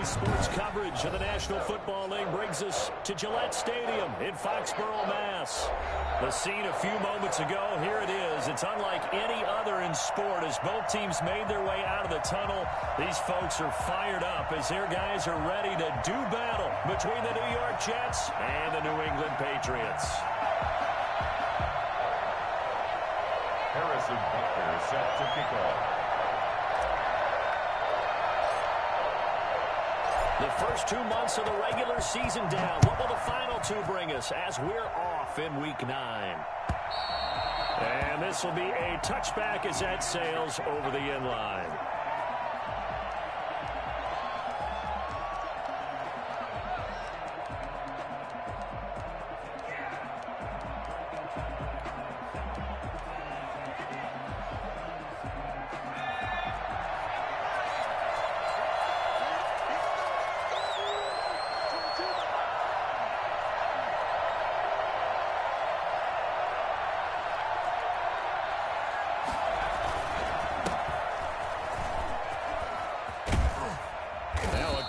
Today's sports coverage of the National Football League brings us to Gillette Stadium in Foxborough, Mass. The scene a few moments ago, here it is. It's unlike any other in sport as both teams made their way out of the tunnel. These folks are fired up as their guys are ready to do battle between the New York Jets and the New England Patriots. Harrison Butker set to kick off. The first 2 months of the regular season down. What will the final two bring us as we're off in Week 9? And this will be a touchback as that sails over the end line.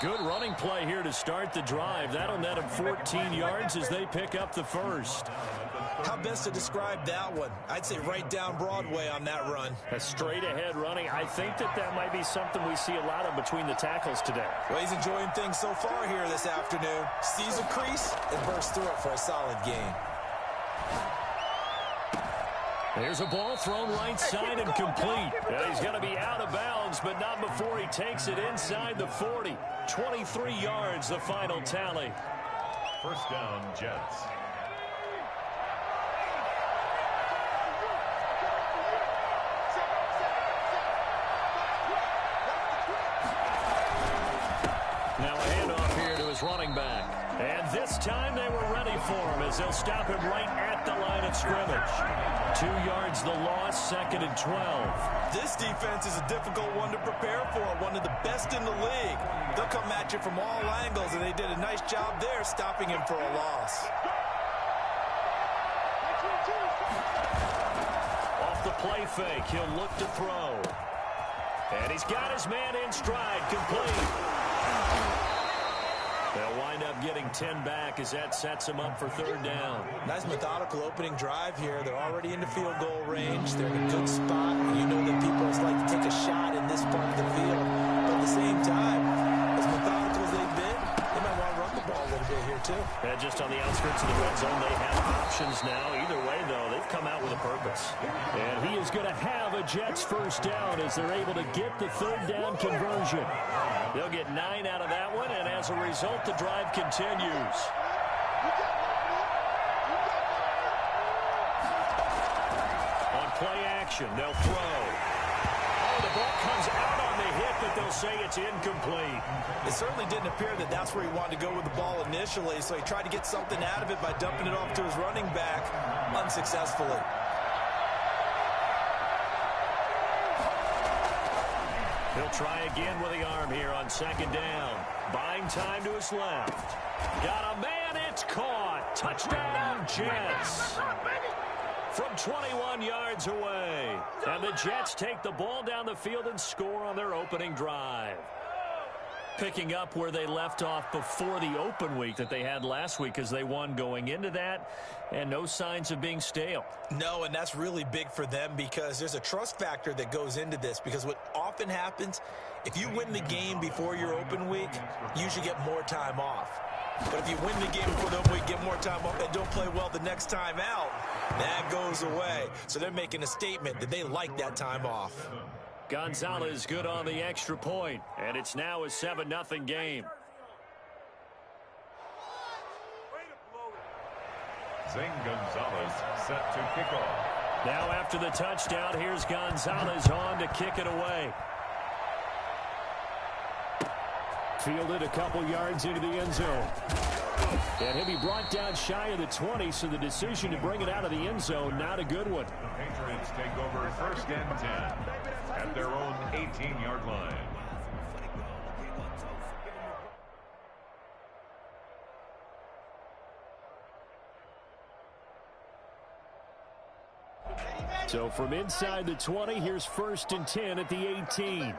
Good running play here to start the drive. That'll net him 14 yards as they pick up the first. How best to describe that one? I'd say right down Broadway on that run. A straight ahead running. I think that might be something we see a lot of between the tackles today. Well, he's enjoying things so far here this afternoon. Sees a crease and bursts through it for a solid gain. There's a ball thrown right side and complete. He's going to be out of bounds, but not before he takes it inside the 40. 23 yards, the final tally. First down, Jets. Now a handoff here to his running back. And this time they were ready for him as they'll stop him right at the line of scrimmage. 2 yards the loss, 2nd and 12. This defense is a difficult one to prepare for, one of the best in the league. They'll come at you from all angles, and they did a nice job there stopping him for a loss. Off the play fake, he'll look to throw. And he's got his man in stride, complete. They'll wind up getting 10 back as that sets them up for 3rd down. Nice methodical opening drive here. They're already into field goal range. They're in a good spot. You know that people like to take a shot in this part of the field. But at the same time, as methodical as they've been, they might want to run the ball a little bit here too. Yeah, just on the outskirts of the red zone, they have options now. Either way, though, they've come out with a purpose. And he is going to have a Jets first down as they're able to get the 3rd down conversion. They'll get 9 out of that one, and as a result, the drive continues. On play action, they'll throw. Oh, the ball comes out on the hit, but they'll say it's incomplete. It certainly didn't appear that that's where he wanted to go with the ball initially, so he tried to get something out of it by dumping it off to his running back unsuccessfully. He'll try again with the arm here on 2nd down. Buying time to his left. Got a man, it's caught. Touchdown, Jets. From 21 yards away. And the Jets take the ball down the field and score on their opening drive. Picking up where they left off before the open week that they had last week as they won going into that, and no signs of being stale. No, and that's really big for them because there's a trust factor that goes into this because what often happens, if you win the game before your open week, you usually get more time off. But if you win the game before the open week, get more time off, and don't play well the next time out, that goes away. So they're making a statement that they like that time off. Gonzalez good on the extra point, and it's now a 7-0 game. Zane Gonzalez set to kick off. Now after the touchdown, here's Gonzalez on to kick it away. Fielded a couple yards into the end zone. And he'll be brought down shy of the 20, so the decision to bring it out of the end zone, not a good one. The Patriots take over 1st and 10 at their own 18-yard line. So from inside the 20, here's 1st and 10 at the 18.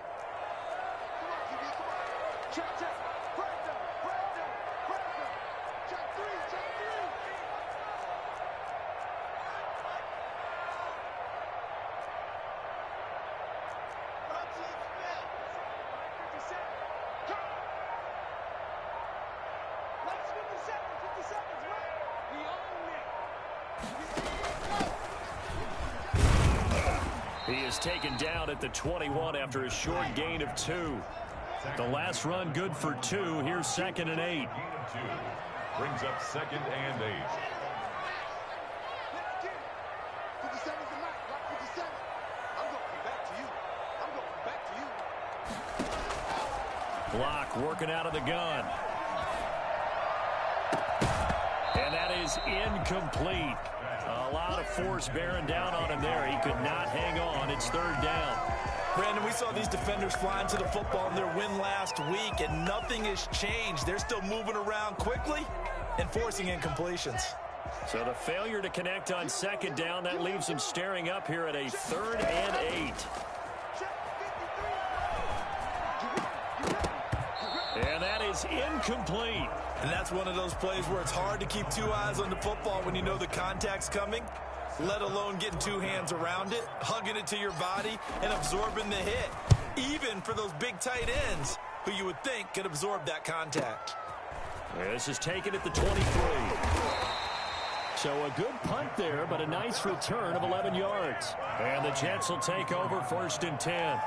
is taken down at the 21 after a short gain of 2. The last run good for 2. Here's 2nd and 8. Brings up 2nd and 8. Block working out of the gun. And that is incomplete. A lot of force bearing down on him there. He could not hang on. It's 3rd down. Brandon, we saw these defenders flying to the football in their win last week, and nothing has changed. They're still moving around quickly and forcing incompletions. So the failure to connect on 2nd down, that leaves them staring up here at a 3rd and 8. And that is incomplete. And that's one of those plays where it's hard to keep 2 eyes on the football when you know the contact's coming, let alone getting 2 hands around it, hugging it to your body, and absorbing the hit, even for those big tight ends who you would think could absorb that contact. This is taken at the 23. So a good punt there, but a nice return of 11 yards. And the Jets will take over 1st and 10.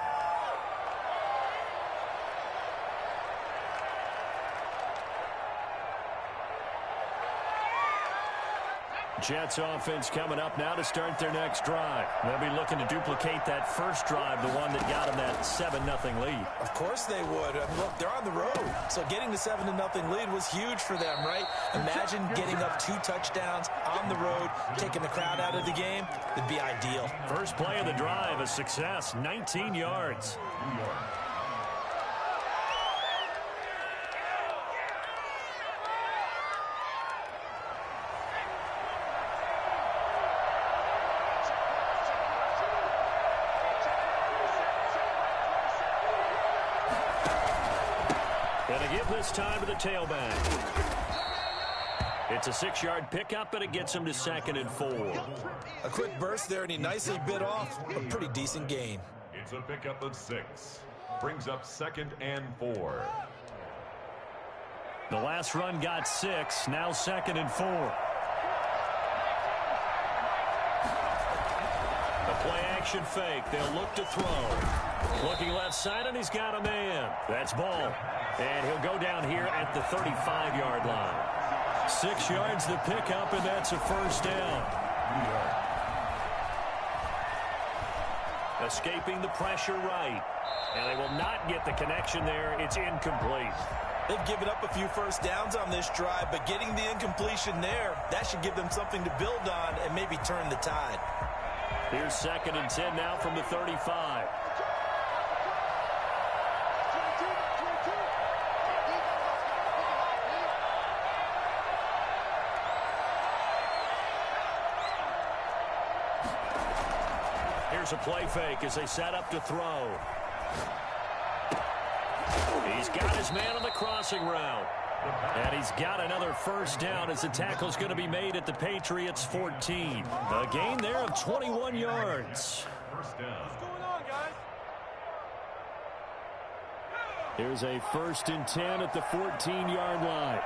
Jets offense coming up now to start their next drive. They'll be looking to duplicate that first drive, the one that got them that 7-0 lead. Of course they would. Look, they're on the road. So getting the 7-0 lead was huge for them, right? Imagine getting up 2 touchdowns on the road, taking the crowd out of the game. It'd be ideal. First play of the drive, a success, 19 yards. This time to the tailback. It's a 6-yard pickup, and it gets him to 2nd and 4. A quick burst there, and he nicely bit off a pretty decent gain. It's a pickup of 6. Brings up 2nd and 4. The last run got 6. Now 2nd and 4. The play-action fake. They'll look to throw. Looking left side, and he's got a man. That's Ball. And he'll go down here at the 35-yard line. 6 yards the pickup, and that's a 1st down. Escaping the pressure right. And they will not get the connection there. It's incomplete. They've given up a few 1st downs on this drive, but getting the incompletion there, that should give them something to build on and maybe turn the tide. Here's 2nd and 10 now from the 35. Here's a play fake as they set up to throw. He's got his man on the crossing route. And he's got another 1st down as the tackle's going to be made at the Patriots 14. A gain there of 21 yards. First down. What's going on, guys? Here's a 1st and 10 at the 14-yard line.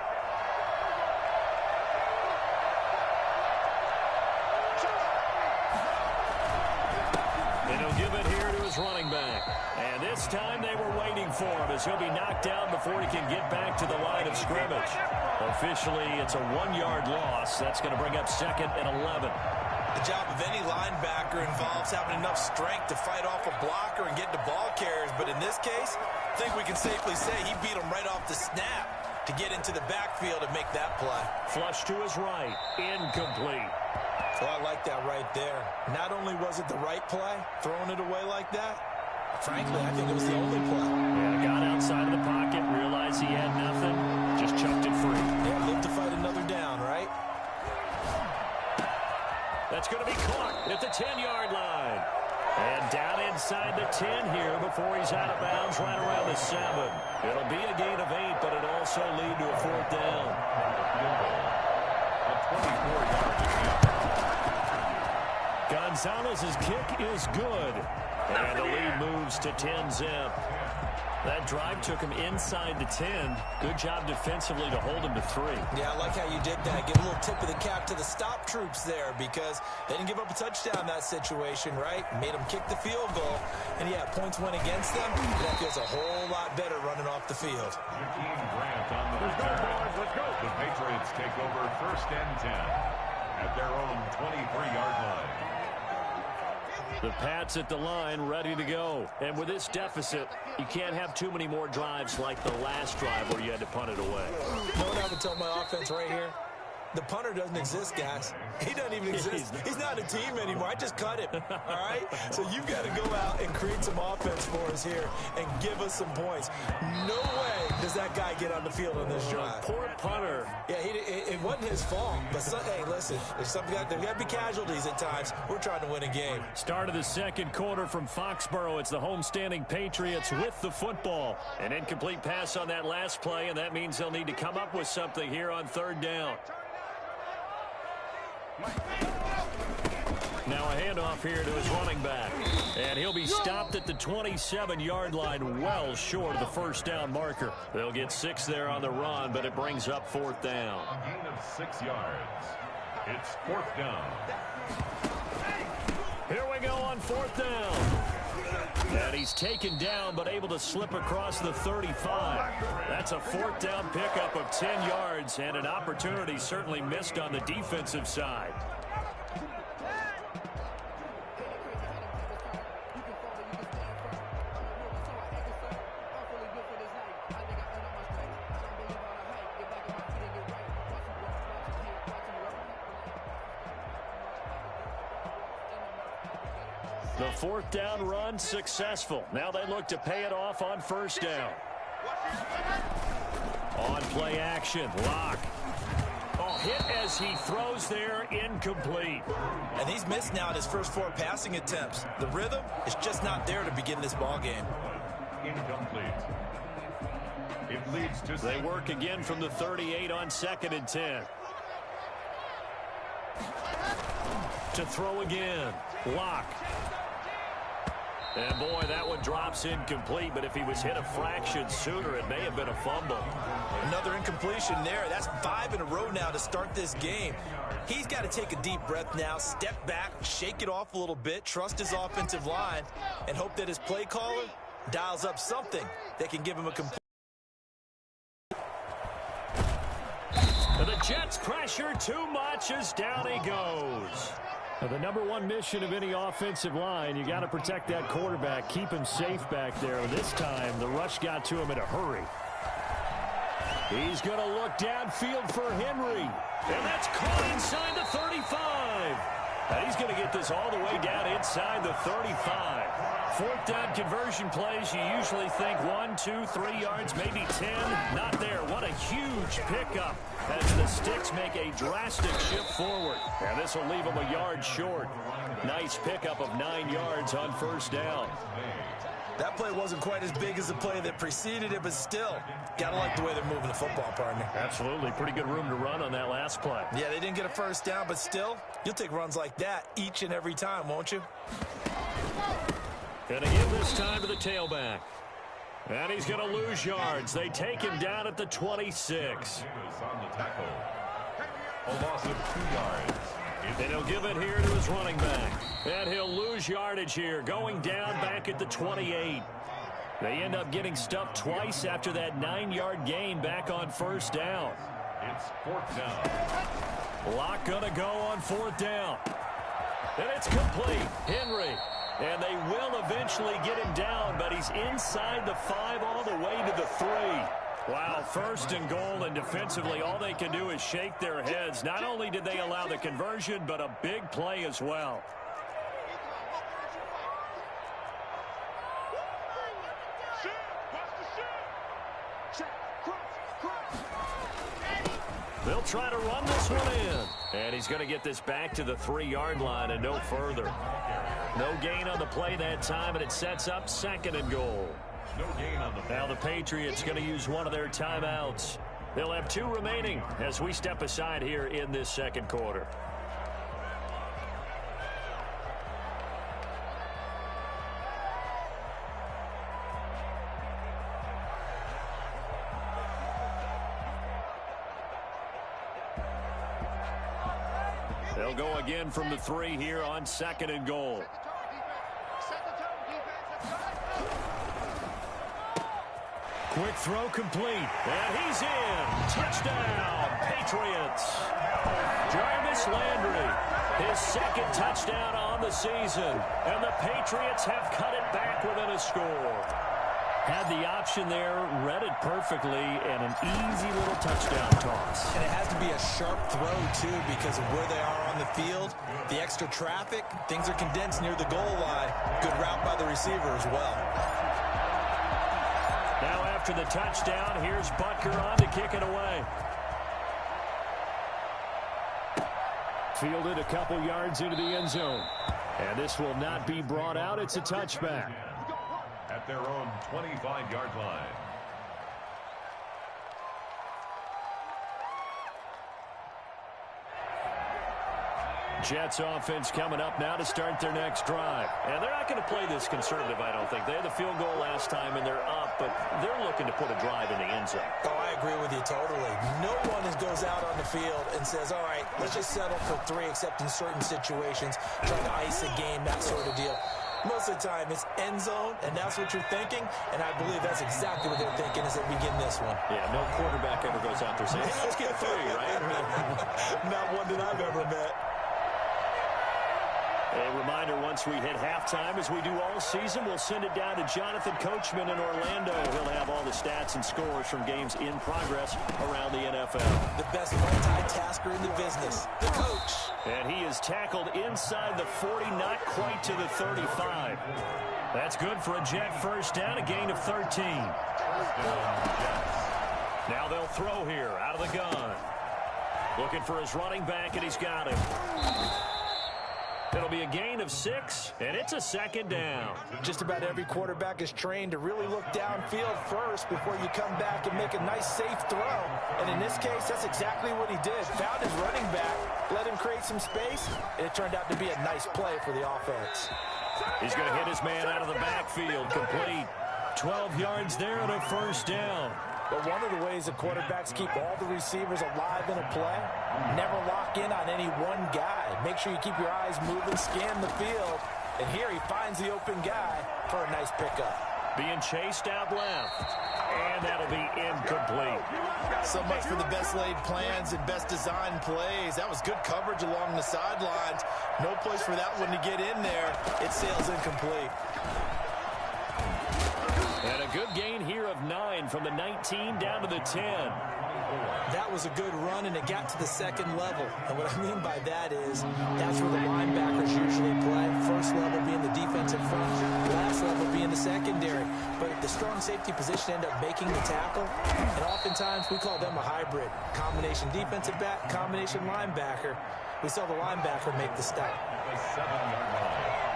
And he'll give it here to his running back. And this time they were waiting for him as he'll be knocked down before he can get back to the line of scrimmage. Officially, it's a 1-yard loss. That's going to bring up 2nd and 11. The job of any linebacker involves having enough strength to fight off a blocker and get to ball carriers. But in this case, I think we can safely say he beat him right off the snap to get into the backfield and make that play. Flush to his right. Incomplete. Well, I like that right there. Not only was it the right play, throwing it away like that, frankly, I think it was the only play. Yeah, got outside of the pocket, realized he had nothing, just chucked it free. Yeah, live to fight another down, right? That's going to be caught at the 10-yard line. And down inside the 10 here before he's out of bounds right around the 7. It'll be a gain of 8, but it'll also lead to a 4th down. A 24-yard attempt. Gonzalez's kick is good. And the lead moves to 10-zip. That drive took him inside the 10. Good job defensively to hold him to 3. Yeah, I like how you did that. Give a little tip of the cap to the stop troops there because they didn't give up a touchdown in that situation, right? Made them kick the field goal. And, yeah, points went against them. That feels a whole lot better running off the field. Grant on the return. Let's go. The Patriots take over 1st and 10 at their own 23-yard line. The Pats at the line, ready to go. And with this deficit, you can't have too many more drives like the last drive where you had to punt it away. You know what I would tell my offense right here? The punter doesn't exist, guys. He doesn't even exist. He's not a team anymore. I just cut him, all right? So you've got to go out and create some offense for us here and give us some points. No way does that guy get on the field on this drive. Poor punter. Yeah, it wasn't his fault. But, hey, listen, there's got to be casualties at times. We're trying to win a game. Start of the second quarter from Foxborough. It's the homestanding Patriots with the football. An incomplete pass on that last play, and that means they'll need to come up with something here on 3rd down. Now a handoff here to his running back. And he'll be stopped at the 27-yard line, well short of the 1st down marker. They'll get 6 there on the run, but it brings up 4th down. A gain of 6 yards. It's 4th down. Here we go on 4th down. And he's taken down, but able to slip across the 35. That's a 4th down pickup of 10 yards, and an opportunity certainly missed on the defensive side. The 4th down run successful. Now they look to pay it off on 1st down. On play action, Locke. Oh, hit as he throws there, incomplete. And he's missed now in his first 4 passing attempts. The rhythm is just not there to begin this ball game. Incomplete. It leads to... They work again from the 38 on 2nd and 10. To throw again, Locke. And, boy, that one drops incomplete, but if he was hit a fraction sooner, it may have been a fumble. Another incompletion there. That's 5 in a row now to start this game. He's got to take a deep breath now, step back, shake it off a little bit, trust his offensive line, and hope that his play caller dials up something that can give him a complete. The Jets pressure too much as down he goes. The number one mission of any offensive line, you got to protect that quarterback, keep him safe back there. This time, the rush got to him in a hurry. He's going to look downfield for Henry. And that's caught inside the 35. And he's going to get this all the way down inside the 35. 4th down conversion plays, you usually think 1, 2, 3 yards, maybe 10. Not there. What a huge pickup as the Sticks make a drastic shift forward. And this will leave them a yard short. Nice pickup of 9 yards on 1st down. That play wasn't quite as big as the play that preceded it, but still, got to like the way they're moving the football, partner. Absolutely. Pretty good room to run on that last play. Yeah, they didn't get a 1st down, but still, you'll take runs like that each and every time, won't you? Going to give this time to the tailback. And he's going to lose yards. They take him down at the 26. On the tackle. A loss of 2 yards. And he'll give it here to his running back. And he'll lose yardage here, going down back at the 28. They end up getting stuffed twice after that 9-yard gain back on 1st down. It's 4th down. Locke going to go on 4th down. And it's complete. Henry. And they will eventually get him down, but he's inside the 5 all the way to the 3. Wow, 1st and goal, and defensively all they can do is shake their heads. Not only did they allow the conversion, but a big play as well. They'll try to run this one in. And he's going to get this back to the 3-yard line and no further. No gain on the play that time, and it sets up 2nd and goal. No gain on the play. Now the Patriots going to use one of their timeouts. They'll have 2 remaining as we step aside here in this 2nd quarter. They'll go again from the 3 here on 2nd and goal. Quick throw complete. And he's in. Touchdown, Patriots. Jarvis Landry, his 2nd touchdown on the season. And the Patriots have cut it back within a score. Had the option there, read it perfectly, and an easy little touchdown toss. And it has to be a sharp throw, too, because of where they are on the field. The extra traffic, things are condensed near the goal line. Good route by the receiver as well. Now after the touchdown, here's Butker on to kick it away. Fielded a couple yards into the end zone. And this will not be brought out. It's a touchback. At their own 25-yard line. Jets offense coming up now to start their next drive. And they're not going to play this conservative, I don't think. They had the field goal last time, and they're up, but they're looking to put a drive in the end zone. Oh, I agree with you totally. No one goes out on the field and says, all right, let's just settle for 3, except in certain situations, trying to ice a game, that sort of deal. Most of the time, it's end zone, and that's what you're thinking, and I believe that's exactly what they're thinking as they begin this one. Yeah, no quarterback ever goes out there saying, hey, let's get 3, right? Not one that I've ever met. A reminder, once we hit halftime, as we do all season, we'll send it down to Jonathan Coachman in Orlando. He'll have all the stats and scores from games in progress around the NFL. The best multitasker in the business, the coach. And he is tackled inside the 40, not quite to the 35. That's good for a Jet first down, a gain of 13. Now they'll throw here out of the gun. Looking for his running back, and he's got him. It'll be a gain of 6, and it's a 2nd down. Just about every quarterback is trained to really look downfield first before you come back and make a nice, safe throw. And in this case, that's exactly what he did. Found his running back, let him create some space, and it turned out to be a nice play for the offense. He's going to hit his man out of the backfield, complete. 12 yards there and a first down. But one of the ways the quarterbacks keep all the receivers alive in a play, never lock in on any one guy. Make sure you keep your eyes moving, scan the field. And here he finds the open guy for a nice pickup. Being chased out left. And that'll be incomplete. So much for the best laid plans and best designed plays. That was good coverage along the sidelines. No place for that one to get in there. It sails incomplete. And a good gain here of 9 from the 19 down to the 10. That was a good run, and it got to the 2nd level. And what I mean by that is that's where the linebackers usually play. First level being the defensive front, last level being the secondary. But the strong safety position ended up making the tackle, and oftentimes we call them a hybrid. Combination defensive back, combination linebacker. We saw the linebacker make the stop. The 7-yard line.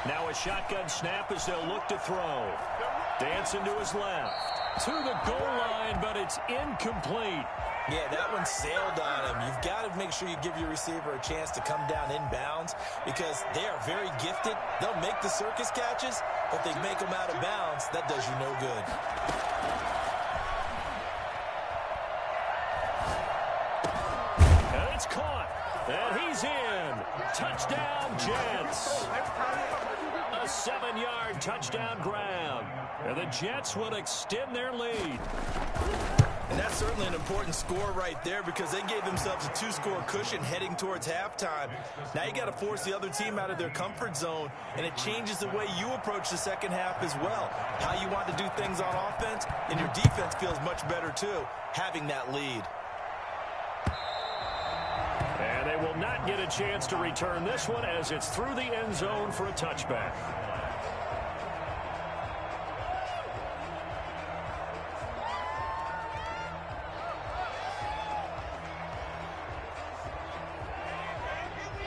Now a shotgun snap as they'll look to throw. Dancing to his left. To the goal line, but it's incomplete. Yeah, that one sailed on him. You've got to make sure you give your receiver a chance to come down inbounds because they are very gifted. They'll make the circus catches, but they make them out of bounds. That does you no good. And it's caught. And he's in. Touchdown, Jets. A 7-yard touchdown grab. And the Jets will extend their lead. And that's certainly an important score right there because they gave themselves a 2-score cushion heading towards halftime. Now you got to force the other team out of their comfort zone, and it changes the way you approach the second half as well. How you want to do things on offense, and your defense feels much better too, having that lead. And they will not get a chance to return this one as it's through the end zone for a touchback.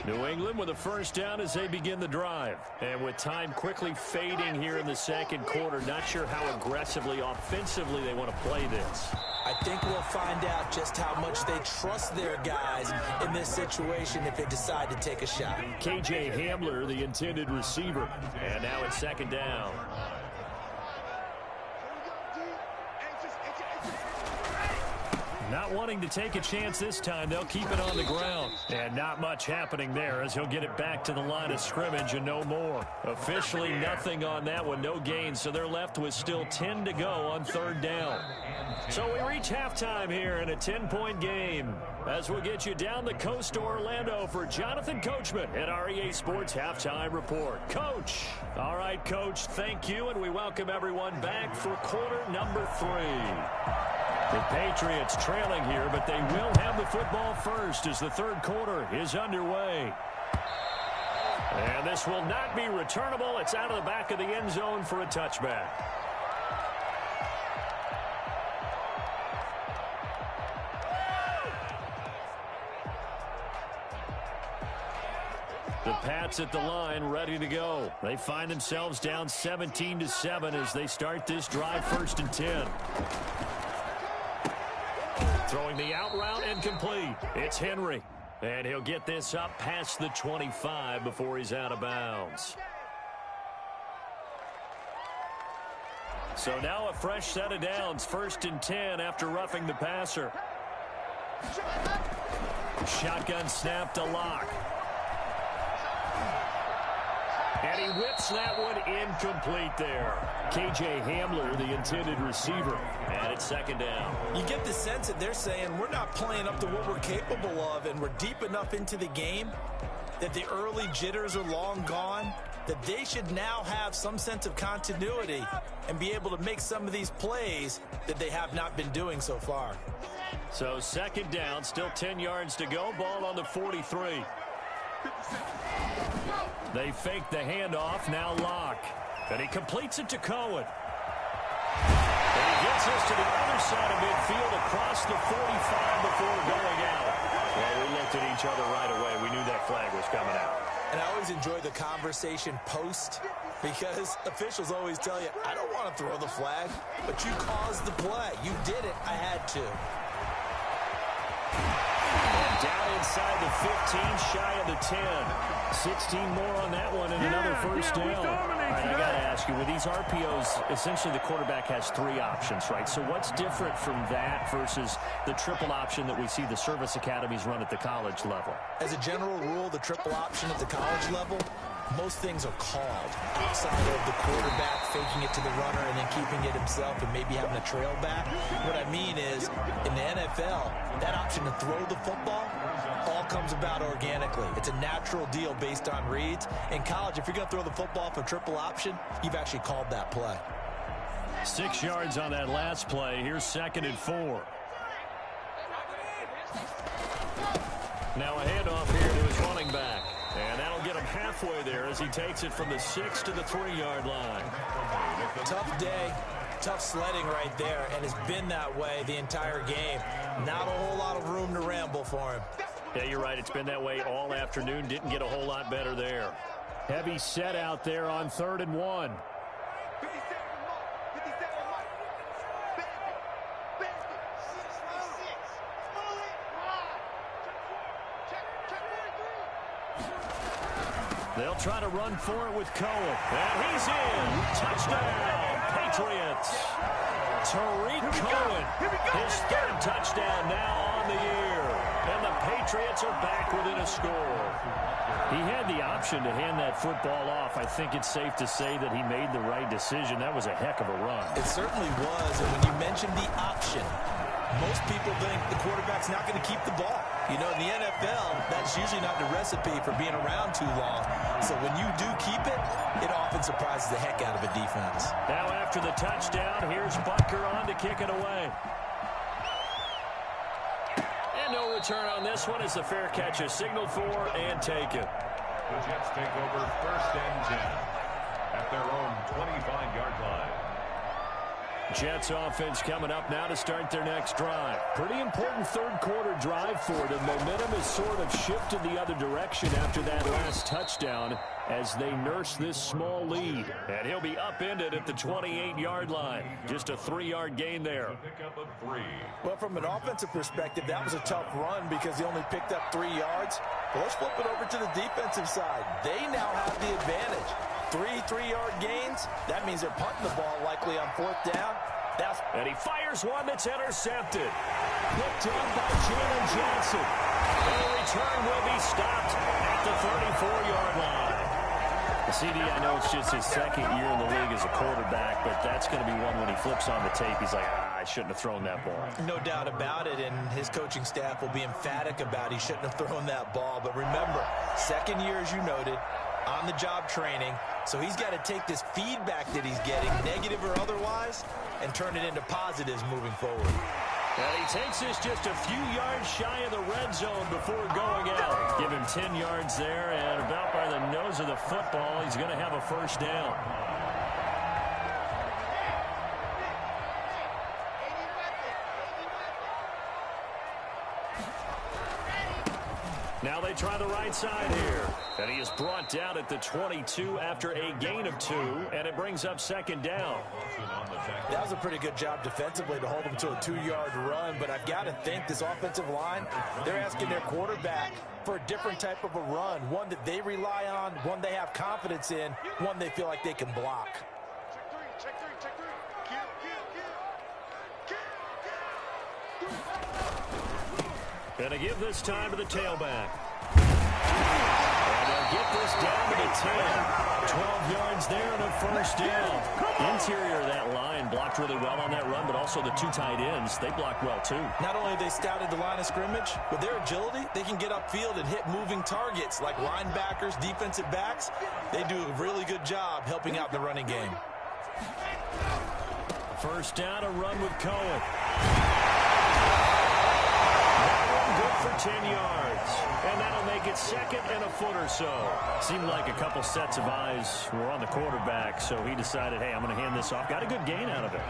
New England with a first down as they begin the drive. And with time quickly fading here in the second quarter, not sure how aggressively, offensively they want to play this. I think we'll find out just how much they trust their guys in this situation if they decide to take a shot. KJ Hamler, the intended receiver. And now it's second down. Not wanting to take a chance this time, they'll keep it on the ground. And not much happening there as he'll get it back to the line of scrimmage and no more. Officially nothing on that one, no gain, so they're left with still 10 to go on third down. So we reach halftime here in a 10-point game as we'll get you down the coast to Orlando for Jonathan Coachman at our EA Sports Halftime Report. Coach. All right, Coach, thank you, and we welcome everyone back for quarter number 3. The Patriots trailing here, but they will have the football first as the third quarter is underway. And this will not be returnable. It's out of the back of the end zone for a touchback. The Pats at the line, ready to go. They find themselves down 17-7 as they start this drive, 1st and 10. Throwing the out route and complete. It's Henry. And he'll get this up past the 25 before he's out of bounds. So now a fresh set of downs. 1st and 10 after roughing the passer. Shotgun snap to Lock. And he whips that one incomplete there. K.J. Hamler, the intended receiver. And it's 2nd down. You get the sense that they're saying we're not playing up to what we're capable of, and we're deep enough into the game that the early jitters are long gone, that they should now have some sense of continuity and be able to make some of these plays that they have not been doing so far. So 2nd down, still 10 yards to go. Ball on the 43. They fake the handoff, now Lock. And he completes it to Cohen. And he gets us to the other side of midfield across the 45 before going out. Well, we looked at each other right away. We knew that flag was coming out. And I always enjoy the conversation post because officials always tell you, I don't want to throw the flag, but you caused the play. You did it. I had to. Down inside the 15, shy of the 10. 16 more on that one and another first down. All right, I got to ask you, with these RPOs, essentially the quarterback has 3 options, right? So what's different from that versus the triple option that we see the service academies run at the college level? As a general rule, the triple option at the college level, most things are called outside of the quarterback faking it to the runner and then keeping it himself and maybe having a trail back. What I mean is, in the NFL, that option to throw the football all comes about organically. It's a natural deal based on reads. In college, if you're going to throw the football for triple option, you've actually called that play. 6 yards on that last play. Here's 2nd and 4. Now a handoff here to his running back. And that'll get him halfway there as he takes it from the 6 to the 3-yard line. Tough day, tough sledding right there, and it's been that way the entire game. Not a whole lot of room to ramble for him. Yeah, you're right. It's been that way all afternoon. Didn't get a whole lot better there. Heavy set out there on 3rd and 1. They'll try to run for it with Cohen. And he's in. Touchdown, Patriots. Tariq Cohen, his 3rd touchdown now on the year. And the Patriots are back within a score. He had the option to hand that football off. I think it's safe to say that he made the right decision. That was a heck of a run. It certainly was. And when you mentioned the option, most people think the quarterback's not going to keep the ball. You know, in the NFL, that's usually not the recipe for being around too long. So when you do keep it, it often surprises the heck out of a defense. Now after the touchdown, here's Butker on to kick it away. And no return on this one as the fair catch is signaled for and taken. The Jets take over 1st and 10 at their own 25-yard line. Jets offense coming up now to start their next drive. Pretty important 3rd quarter drive for them. Momentum has sort of shifted the other direction after that last touchdown as they nurse this small lead. And he'll be upended at the 28-yard line. Just a 3-yard gain there. Well, from an offensive perspective, that was a tough run because he only picked up 3 yards. But let's flip it over to the defensive side. They now have the advantage. 3 3-yard gains, that means they're punting the ball likely on 4th down. And he fires one that's intercepted. Picked up by Jalen Johnson. And the return will be stopped at the 34-yard line. CD, I know it's just his second year in the league as a quarterback, but that's going to be one when he flips on the tape. He's like, I shouldn't have thrown that ball. No doubt about it, and his coaching staff will be emphatic about he shouldn't have thrown that ball. But remember, second year, as you noted, on-the-job training, so he's got to take this feedback that he's getting, negative or otherwise, and turn it into positives moving forward. And he takes this just a few yards shy of the red zone before going out. Give him 10 yards there, and about by the nose of the football, he's going to have a first down. Now they try the right side here. And he is brought down at the 22 after a gain of 2, and it brings up second down. That was a pretty good job defensively to hold him to a 2-yard run, but I've got to think this offensive line, they're asking their quarterback for a different type of a run, one that they rely on, one they have confidence in, one they feel like they can block. Gonna give this time to the tailback. And they'll get this down to the 10. 12 yards there and a first down. Interior of that line blocked really well on that run, but also the 2 tight ends, they blocked well too. Not only have they scouted the line of scrimmage, with their agility, they can get upfield and hit moving targets like linebackers, defensive backs. They do a really good job helping out the running game. First down, a run with Cohen. Good for 10 yards, and that'll make it second and a foot or so. Seemed like a couple sets of eyes were on the quarterback, so he decided, hey, I'm going to hand this off. Got a good gain out of it.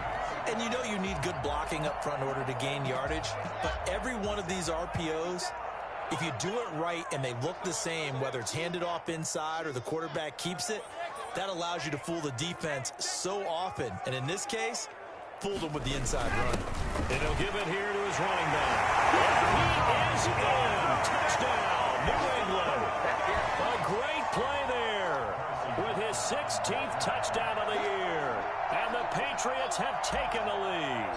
And you know you need good blocking up front in order to gain yardage, but every one of these RPOs, if you do it right and they look the same, whether it's handed off inside or the quarterback keeps it, that allows you to fool the defense so often. And in this case, fooled him with the inside run. And he'll give it here to his running back. And he is in. Touchdown, New England. A great play there with his 16th touchdown of the year. And the Patriots have taken the lead.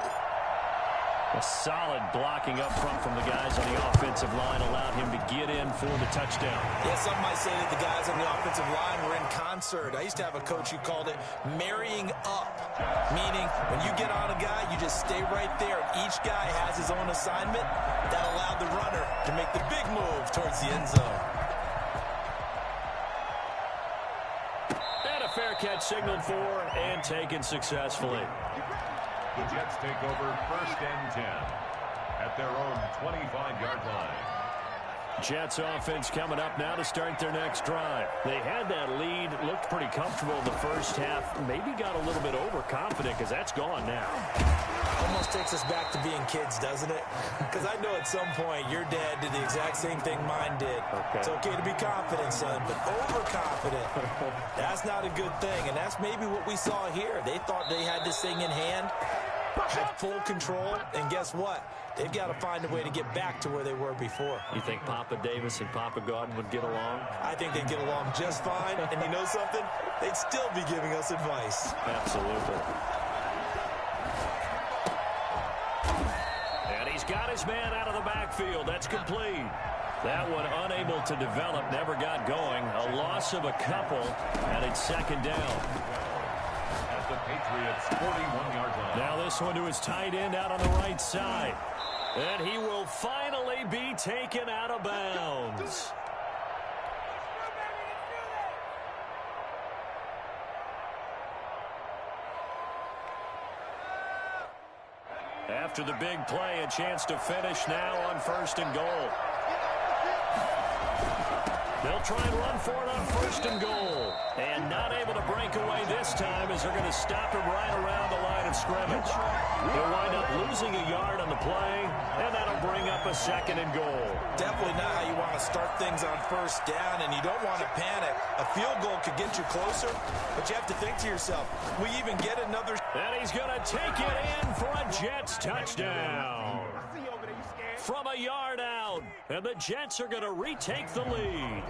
A solid blocking up front from the guys on the offensive line allowed him to get in for the touchdown. Yeah, some might say that the guys on the offensive line were in concert. I used to have a coach who called it marrying up, meaning when you get on a guy, you just stay right there. Each guy has his own assignment. That allowed the runner to make the big move towards the end zone. And a fair catch signaled for and taken successfully. The Jets take over first and 10 at their own 25-yard line. Jets offense coming up now to start their next drive. They had that lead, looked pretty comfortable in the first half, maybe got a little bit overconfident because that's gone now. Almost takes us back to being kids, doesn't it? Because I know at some point your dad did the exact same thing mine did. Okay. It's okay to be confident, son, but overconfident, that's not a good thing. And that's maybe what we saw here. They thought they had this thing in hand, had full control, and guess what? They've got to find a way to get back to where they were before. You think Papa Davis and Papa Godwin would get along? I think they'd get along just fine, and you know something? They'd still be giving us advice. Absolutely. And he's got his man out of the backfield. That's complete. That one unable to develop, never got going. A loss of a couple, and it's second down. At the Patriots' 41-yard line. Now this one to his tight end out on the right side. And he will finally be taken out of bounds. After the big play, a chance to finish now on first and goal. They'll try and run for it on first and goal. And not able to break away this time as they're going to stop him right around the line of scrimmage. They'll wind up losing a yard on the play, and that'll bring up a second and goal. Definitely not how you want to start things on first down, and you don't want to panic. A field goal could get you closer, but you have to think to yourself, we even get another. And he's going to take it in for a Jets touchdown. From a yard out, and the Jets are going to retake the lead.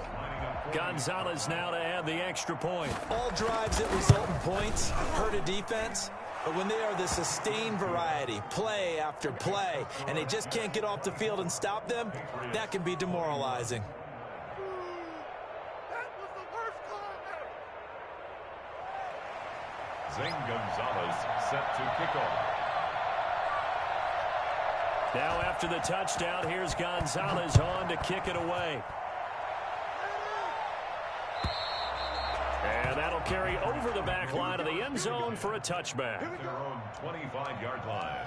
Gonzalez now to add the extra point. All drives that result in points hurt a defense. But when they are the sustained variety, play after play, and they just can't get off the field and stop them, that can be demoralizing. Zane Gonzalez set to kick off. Now after the touchdown, here's Gonzalez on to kick it away. And that'll carry over the back line of the end zone for a touchback. Their own 25-yard line.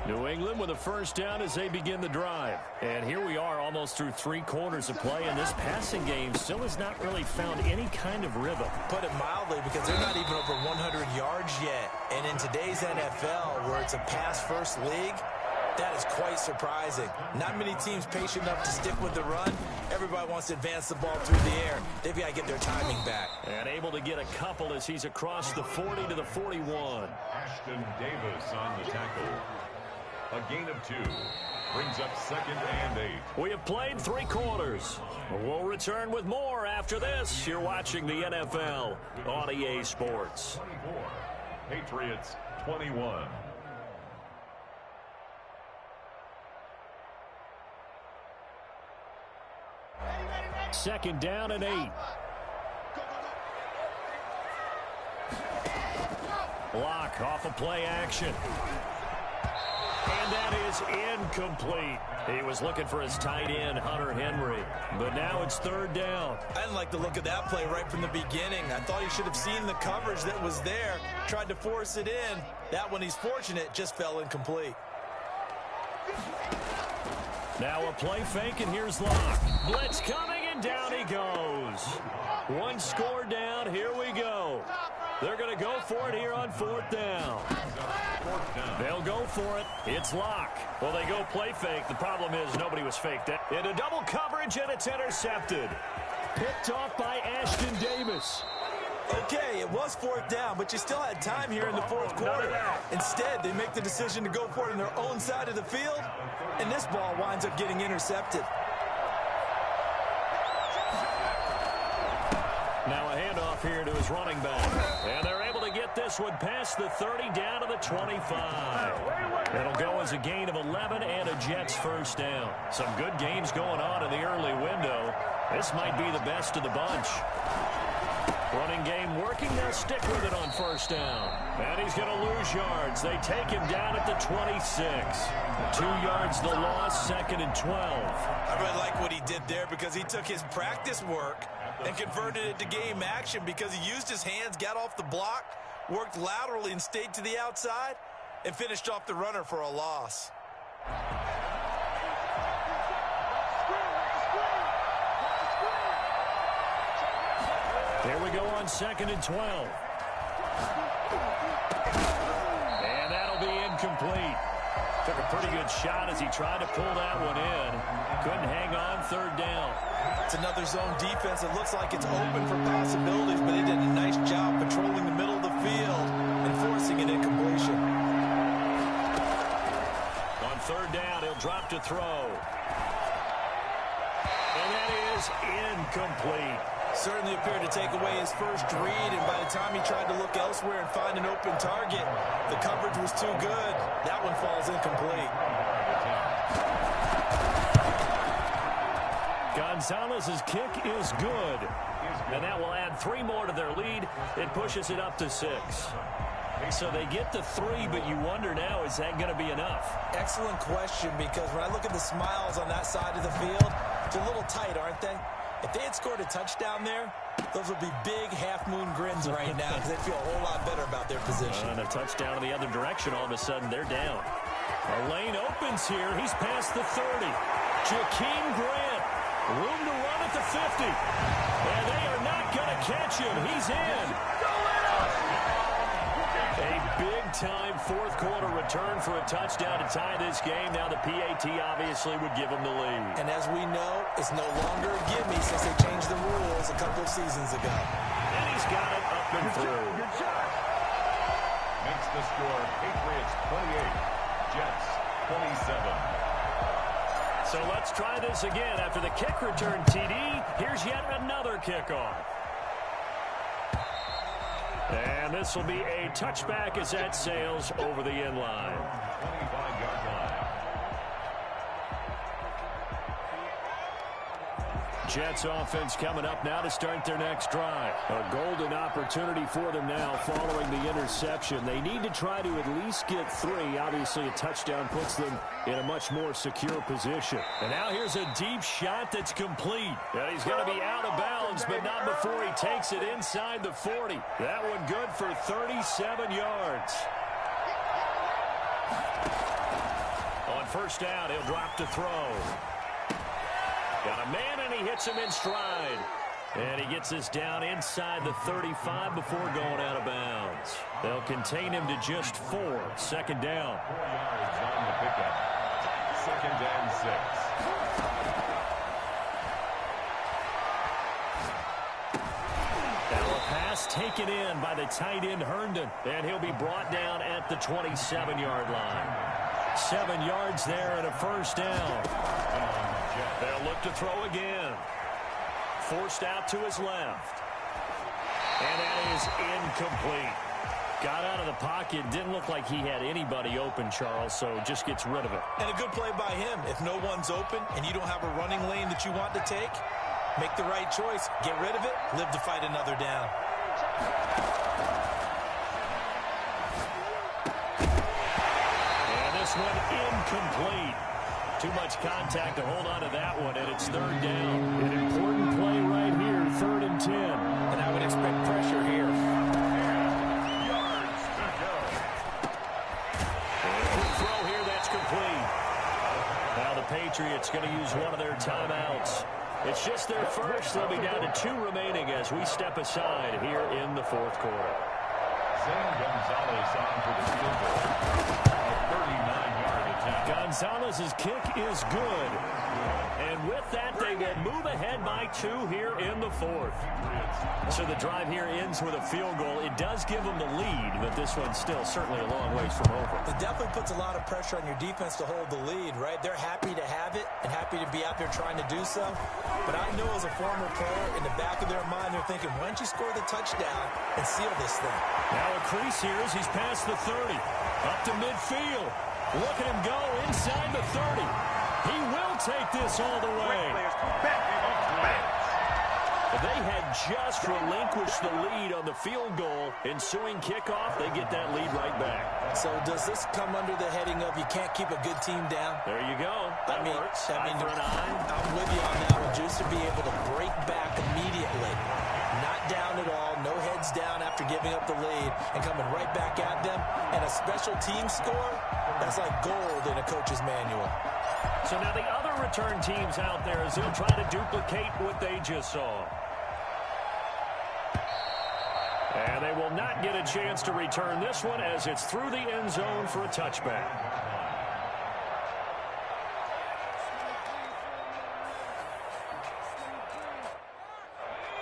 New England with a first down as they begin the drive. And here we are almost through 3 quarters of play, and this passing game still has not really found any kind of rhythm. Put it mildly, because they're not even over 100 yards yet. And in today's NFL, where it's a pass-first league, that is quite surprising. Not many teams patient enough to stick with the run. Everybody wants to advance the ball through the air. They've got to get their timing back. And able to get a couple as he's across the 40 to the 41. Ashton Davis on the tackle. A gain of 2. Brings up 2nd and 8. We have played 3 quarters. We'll return with more after this. You're watching the NFL on EA Sports. 24. Patriots 21. Second down and 8. Block off of play action. And that is incomplete. He was looking for his tight end, Hunter Henry. But now it's 3rd down. I didn't like the look of that play right from the beginning. I thought he should have seen the coverage that was there, tried to force it in. That one, he's fortunate, just fell incomplete. Now a play fake, and here's Locke. Blitz coming, and down he goes. 1 score down. Here we go. They're going to go for it here on 4th down. They'll go for it. It's Locke. Well, they go play fake. The problem is nobody was faked. Into double coverage, and it's intercepted. Picked off by Ashton Davis. Okay, it was 4th down, but you still had time here in the 4th quarter. Instead, they make the decision to go for it on their own side of the field, and this ball winds up getting intercepted. Now a handoff here to his running back. And they're able to get this one past the 30 down to the 25. It'll go as a gain of 11 and a Jets first down. Some good games going on in the early window. This might be the best of the bunch. Running game working. They'll stick with it on 1st down. And he's going to lose yards. They take him down at the 26. 2 yards the loss, 2nd and 12. I really like what he did there because he took his practice work and converted it to game action because he used his hands, got off the block, worked laterally and stayed to the outside, and finished off the runner for a loss. Here we go on 2nd and 12. And that'll be incomplete. Took a pretty good shot as he tried to pull that one in. Couldn't hang on 3rd down. It's another zone defense. It looks like it's open for possibilities, but they did a nice job patrolling the middle of the field and forcing an incompletion. On 3rd down, he'll drop to throw. And that is incomplete. Certainly appeared to take away his first read, and by the time he tried to look elsewhere and find an open target, the coverage was too good. That one falls incomplete. Gonzalez's kick is good. And that will add 3 more to their lead. It pushes it up to 6. So they get to 3, but you wonder now, is that going to be enough? Excellent question, because when I look at the smiles on that side of the field, it's a little tight, aren't they? If they had scored a touchdown there, those would be big half-moon grins right now because they feel a whole lot better about their position. And a touchdown in the other direction, all of a sudden they're down. A lane opens here. He's past the 30. Jakeem Grant, room to run at the 50. And they are not going to catch him. He's in. A big-time 4th quarter return for a touchdown to tie this game. Now the PAT obviously would give him the lead. And as we know, it's no longer a gimme since they changed the rules a couple of seasons ago. And he's got it up and through. Makes the score Patriots 28, Jets 27. So let's try this again. After the kick return TD, here's yet another kickoff. And this will be a touchback as that sails over the end line. 25-yard line. Jets offense coming up now to start their next drive. A golden opportunity for them now following the interception. They need to try to at least get 3. Obviously, a touchdown puts them in a much more secure position. And now here's a deep shot that's complete. And he's going to be out of bounds, but not before he takes it inside the 40. That one good for 37 yards. On first down, he'll drop to throw. Got a man, and he hits him in stride. And he gets this down inside the 35 before going out of bounds. They'll contain him to just 4. Second down. 4 yards on the pickup. Second and 6. Now a pass taken in by the tight end Herndon. And he'll be brought down at the 27-yard line. 7 yards there and a first down. They'll look to throw again. Forced out to his left. And that is incomplete. Got out of the pocket. Didn't look like he had anybody open, Charles, so just gets rid of it. And a good play by him. If no one's open and you don't have a running lane that you want to take, make the right choice. Get rid of it. Live to fight another down. And this one incomplete. Too much contact to hold on to that one, and it's third down. An important play right here, 3rd and 10. And I would expect pressure here. Yards to go. And a quick throw here, that's complete. Now the Patriots going to use one of their timeouts. It's just their first. They'll be down to 2 remaining as we step aside here in the 4th quarter. Zane Gonzalez on for the field goal. A 39-yard attempt. Gonzalez's kick is good. And with that, they will move ahead by 2 here in the 4th. So the drive here ends with a field goal. It does give them the lead, but this one's still certainly a long ways from over. It definitely puts a lot of pressure on your defense to hold the lead, right? They're happy to have it and happy to be out there trying to do so. But I know as a former player, in the back of their mind, they're thinking, why don't you score the touchdown and seal this thing? Now a crease here as he's past the 30. Up to midfield. Look at him go inside the 30. He will take this all the way. They had just relinquished the lead on the field goal. Ensuing kickoff, they get that lead right back. So does this come under the heading of you can't keep a good team down? There you go. That works. I'm with you on that one. Just to be able to break back immediately. Not down at all. No heads down after giving up the lead and coming right back at them. And a special team score, that's like gold in a coach's manual. So now the other return teams out there as they'll try to duplicate what they just saw. And they will not get a chance to return this one as it's through the end zone for a touchback.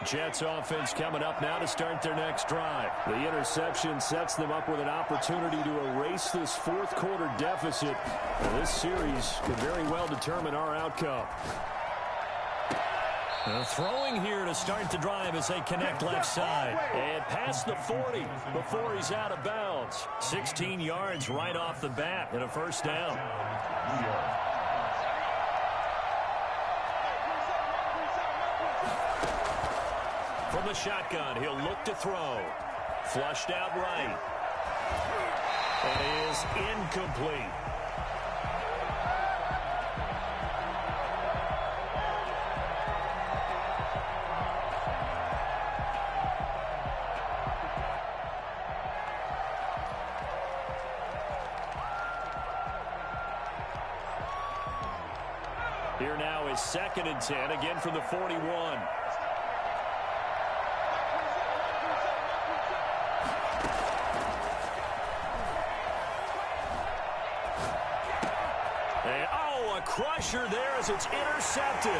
Jets offense coming up now to start their next drive. The interception sets them up with an opportunity to erase this 4th quarter deficit. And this series could very well determine our outcome. Throwing here to start the drive as they connect left side. And past the 40 before he's out of bounds. 16 yards right off the bat and a first down. From the shotgun, he'll look to throw. Flushed out right. That is incomplete. Here now is 2nd and 10, again from the 41. And, a crusher there as it's intercepted.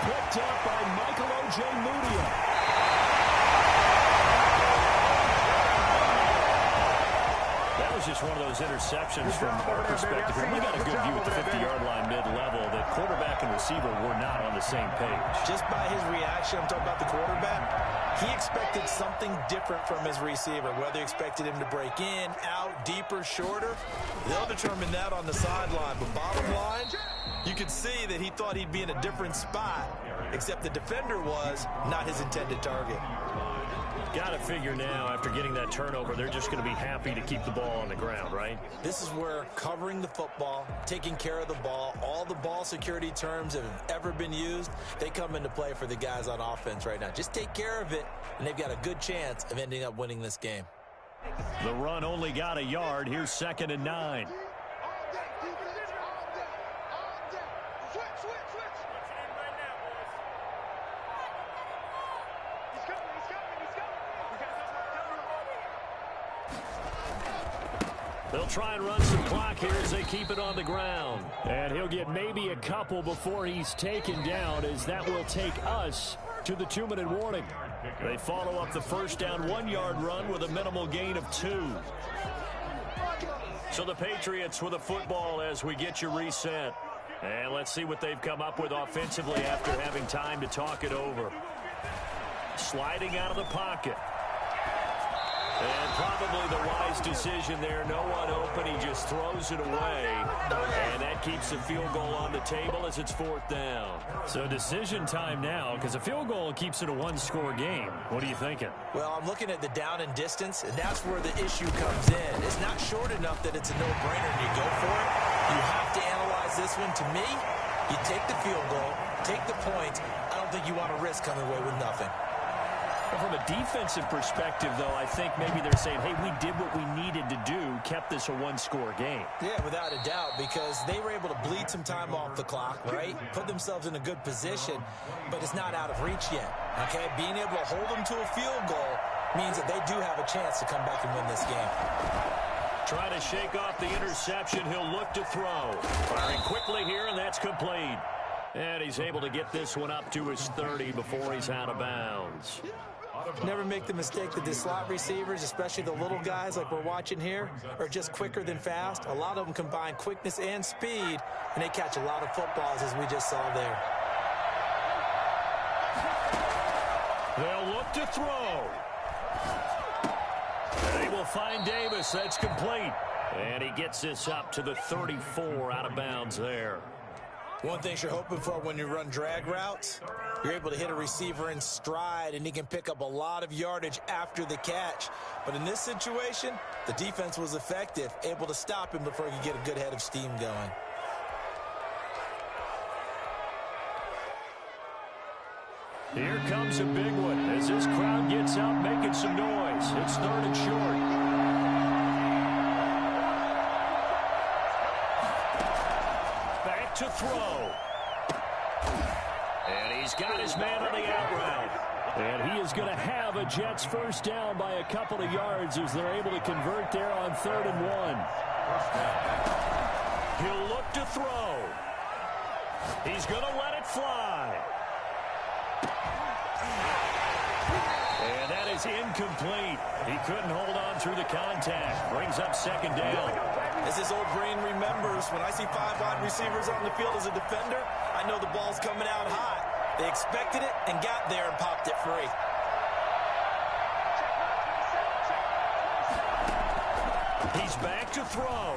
Picked up by Michael O.J. Mudia. was just one of those interceptions from our perspective here. We got a good view at the 50-yard line mid-level that quarterback and receiver were not on the same page. Just by his reaction, I'm talking about the quarterback, he expected something different from his receiver, whether he expected him to break in, out, deeper, shorter. They'll determine that on the sideline. But bottom line, you could see that he thought he'd be in a different spot, except the defender was not his intended target. Got to figure now, after getting that turnover, they're just going to be happy to keep the ball on the ground, right? This is where covering the football, taking care of the ball, all the ball security terms that have ever been used, they come into play for the guys on offense right now. Just take care of it, and they've got a good chance of ending up winning this game. The run only got a yard. Here's 2nd and 9. They'll try and run some clock here as they keep it on the ground. And he'll get maybe a couple before he's taken down, as that will take us to the 2-minute warning. They follow up the first down 1-yard run with a minimal gain of 2. So the Patriots with a football as we get you reset. And let's see what they've come up with offensively after having time to talk it over. Sliding out of the pocket. And probably the wise decision there. No one open. He just throws it away. And that keeps the field goal on the table as it's 4th down. So decision time now, because a field goal keeps it a 1-score game. What are you thinking? Well, I'm looking at the down and distance, and that's where the issue comes in. It's not short enough that it's a no-brainer and you go for it. You have to analyze this one. To me, you take the field goal, take the points. I don't think you want to risk coming away with nothing. From a defensive perspective, though, I think maybe they're saying, hey, we did what we needed to do, kept this a 1-score game. Yeah, without a doubt, because they were able to bleed some time off the clock, right? Put themselves in a good position, but it's not out of reach yet, okay? Being able to hold them to a field goal means that they do have a chance to come back and win this game. Trying to shake off the interception. He'll look to throw. Firing quickly here, and that's complete. And he's able to get this one up to his 30 before he's out of bounds. Never make the mistake that the slot receivers, especially the little guys like we're watching here, are just quicker than fast. A lot of them combine quickness and speed, and they catch a lot of footballs, as we just saw there. They'll look to throw. They will find Davis. That's complete. And he gets this up to the 34, out of bounds there. One thing you're hoping for when you run drag routes, you're able to hit a receiver in stride, and he can pick up a lot of yardage after the catch. But in this situation, the defense was effective, able to stop him before he could get a good head of steam going. Here comes a big one as this crowd gets out making some noise. It's 3rd and short. To throw. And he's got his man on the out route. And he is going to have a Jets first down by a couple of yards as they're able to convert there on 3rd and 1. He'll look to throw. He's going to let it fly. And that is incomplete. He couldn't hold on through the contact. Brings up 2nd down. As his old brain remembers, when I see 5 wide receivers on the field as a defender, I know the ball's coming out hot. They expected it and got there and popped it free. He's back to throw.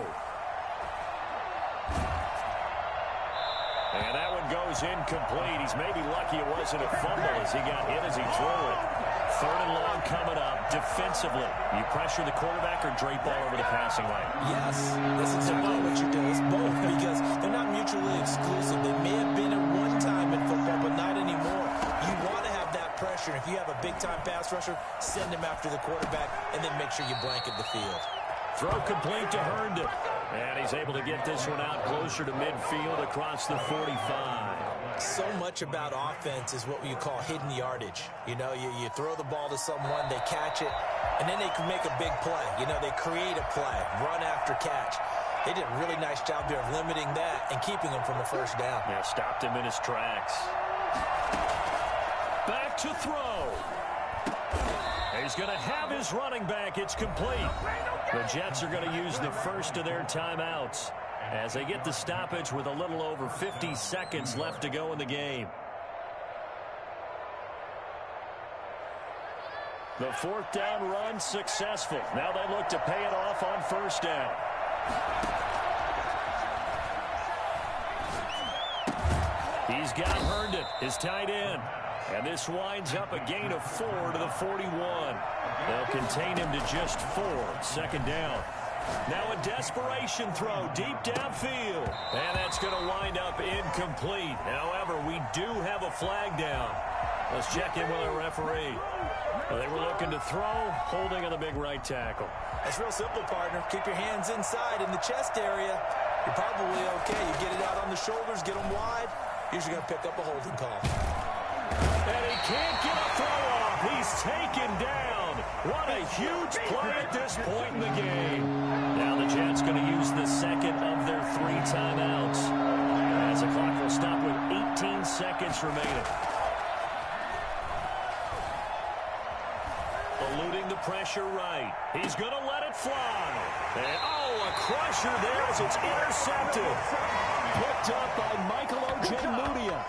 And that one goes incomplete. He's maybe lucky it wasn't a fumble as he got hit as he threw it. 3rd and long coming up. Defensively, you pressure the quarterback or drape all over the passing lane? Yes, that's exactly what you do. It's both, because they're not mutually exclusive. They may have been at one time in football, but not anymore. You want to have that pressure. If you have a big-time pass rusher, send him after the quarterback, and then make sure you blanket the field. Throw complete to Herndon. And he's able to get this one out closer to midfield across the 45. So much about offense is what you call hidden yardage. You know, you throw the ball to someone, they catch it, and then they can make a big play. You know, they create a play, run after catch. They did a really nice job there of limiting that and keeping him from a first down. Yeah, stopped him in his tracks. Back to throw. He's going to have his running back. It's complete. The Jets are going to use the first of their timeouts as they get the stoppage with a little over 50 seconds left to go in the game. The fourth down run successful. Now they look to pay it off on first down. He's got Herndon, his tight end. And this winds up a gain of 4 to the 41. They'll contain him to just 4. Second down. Now a desperation throw deep downfield. And that's going to wind up incomplete. However, we do have a flag down. Let's check in with our referee. Well, they were looking to throw, holding on the big right tackle. That's real simple, partner. Keep your hands inside in the chest area. You're probably okay. You get it out on the shoulders, get them wide. Usually going to pick up a holding call. And he can't get a throw off. He's taken down. What a huge play at this point in the game. Now the Jets going to use the second of their 3 timeouts. As the clock will stop with 18 seconds remaining. Eluding the pressure right. He's going to let it fly. And, a crusher there as it's intercepted. Picked up by Michael Ojemudia.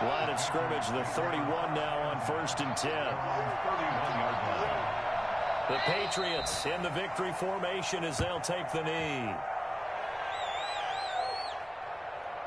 Line of scrimmage, the 31 now on 1st and 10. The Patriots in the victory formation as they'll take the knee.